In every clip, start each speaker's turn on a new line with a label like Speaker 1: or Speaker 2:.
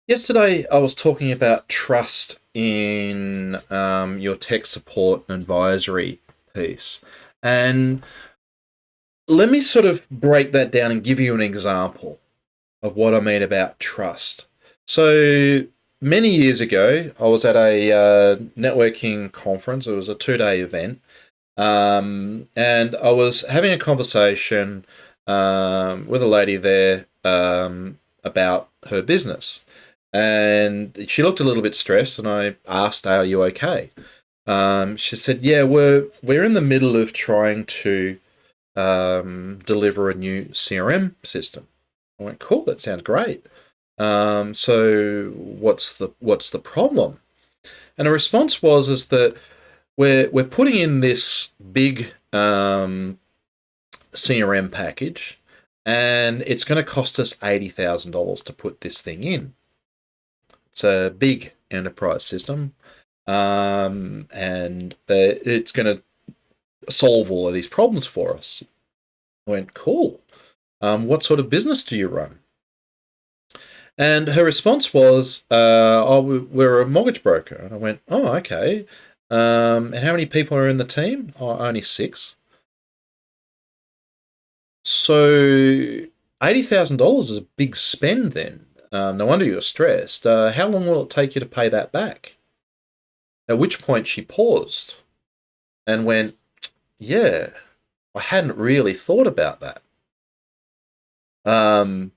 Speaker 1: Yesterday, I was talking about trust in your tech support and advisory piece. And let me sort of break that down and give you an example of what I mean about trust. So, many years ago, I was at a networking conference. It was a 2 day event. And I was having a conversation with a lady there about her business. And she looked a little bit stressed, and I asked, "Are you okay?" She said, "Yeah, we're in the middle of trying to deliver a new CRM system." I went, "Cool, that sounds great. So what's the problem?" And the response was is that we're putting in this big CRM package, and it's going to cost us $80,000 to put this thing in. It's a big enterprise system, and it's going to solve all of these problems for us. I went, "Cool. What sort of business do you run?" And her response was, "Oh, we're a mortgage broker." And I went, "Oh, okay. And how many people are in the team?" "Oh, only six." So $80,000 is a big spend then. No wonder you're stressed. How long will it take you to pay that back? At which point she paused and went, "Yeah, I hadn't really thought about that." Um,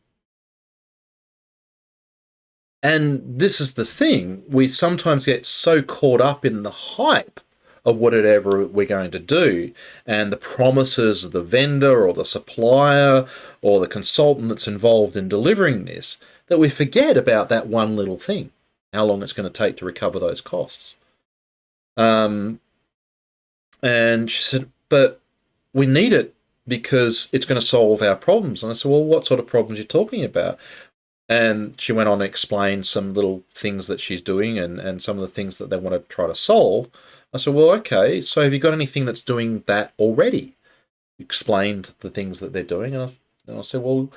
Speaker 1: and this is the thing. We sometimes get so caught up in the hype of whatever we're going to do and the promises of the vendor or the supplier or the consultant that's involved in delivering this that we forget about that one little thing, how long it's going to take to recover those costs. Um, and she said, "But we need it because it's going to solve our problems." And I said, "Well, what sort of problems are you talking about?" And she went on to explain some little things that she's doing and some of the things that they want to try to solve. I said, "Well, okay, so have you got anything that's doing that already?" Explained the things that they're doing. And I said, "Well,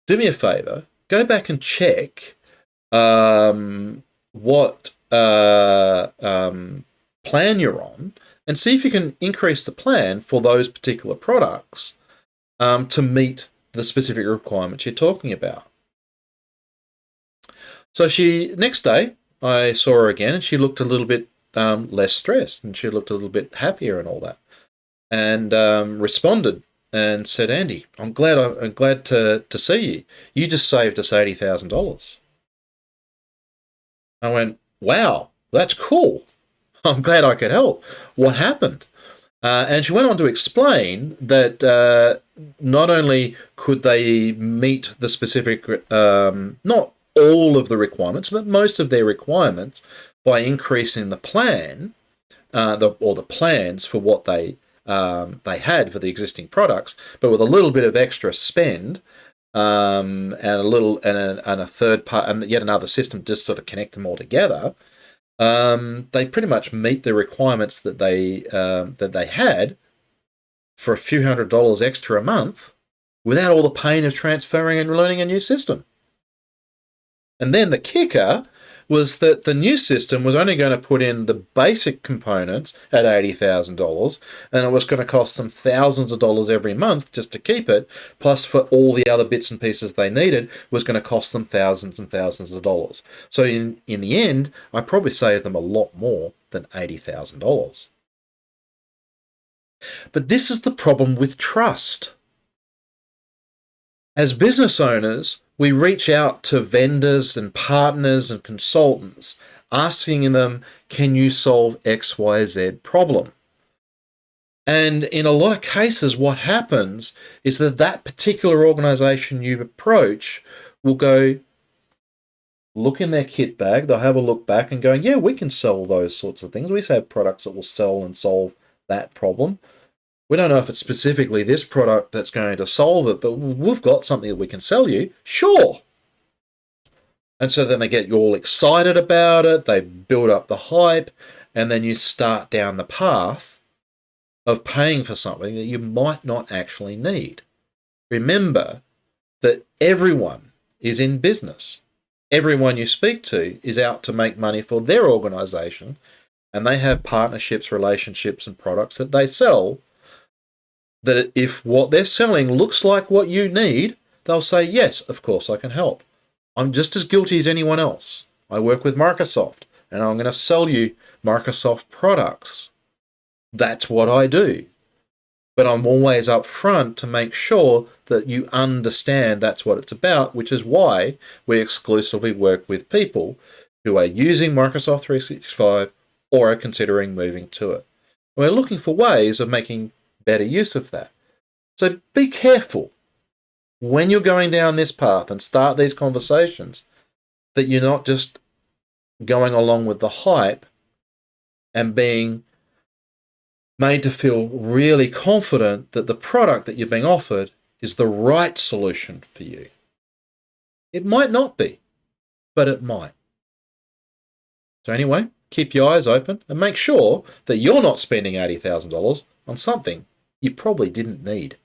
Speaker 1: do me a favor, go back and check what plan you're on and see if you can increase the plan for those particular products to meet the specific requirements you're talking about." So next day, I saw her again, and she looked a little bit less stressed, and she looked a little bit happier and all that, and responded and said, "Andy, I'm glad to see you. You just saved us $80,000." I went, "Wow, that's cool. I'm glad I could help. What happened?" And she went on to explain that not only could they meet the specific, not all of the requirements, but most of their requirements by increasing the plan, or the plans for what they had for the existing products, but with a little bit of extra spend, and a little and a third part and yet another system just sort of connect them all together. They pretty much meet the requirements that they had for a few $100s extra a month without all the pain of transferring and learning a new system. And then the kicker was that the new system was only going to put in the basic components at $80,000, and it was going to cost them thousands of dollars every month just to keep it, plus for all the other bits and pieces they needed was going to cost them thousands and thousands of dollars. So in the end, I probably saved them a lot more than $80,000. But this is the problem with trust. As business owners, we reach out to vendors and partners and consultants, asking them, "Can you solve XYZ problem?" And in a lot of cases, what happens is that particular organization you approach will go look in their kit bag, they'll have a look back and go, "Yeah, we can sell those sorts of things. We have products that will sell and solve that problem. We don't know if it's specifically this product that's going to solve it, but we've got something that we can sell you." Sure. And so then they get you all excited about it, they build up the hype, and then you start down the path of paying for something that you might not actually need. Remember that everyone is in business. everyone you speak to is out to make money for their organization, and they have partnerships, relationships, and products that they sell, that if what they're selling looks like what you need, they'll say, yes, of course I can help. I'm just as guilty as anyone else. I work with Microsoft, and I'm going to sell you Microsoft products. That's what I do. But I'm always up front to make sure that you understand that's what it's about, which is why we exclusively work with people who are using Microsoft 365 or are considering moving to it. And we're looking for ways of making better use of that. So be careful when you're going down this path and start these conversations that you're not just going along with the hype and being made to feel really confident that the product that you're being offered is the right solution for you. It might not be, but it might. So anyway, keep your eyes open and make sure that you're not spending $80,000 on something you probably didn't need.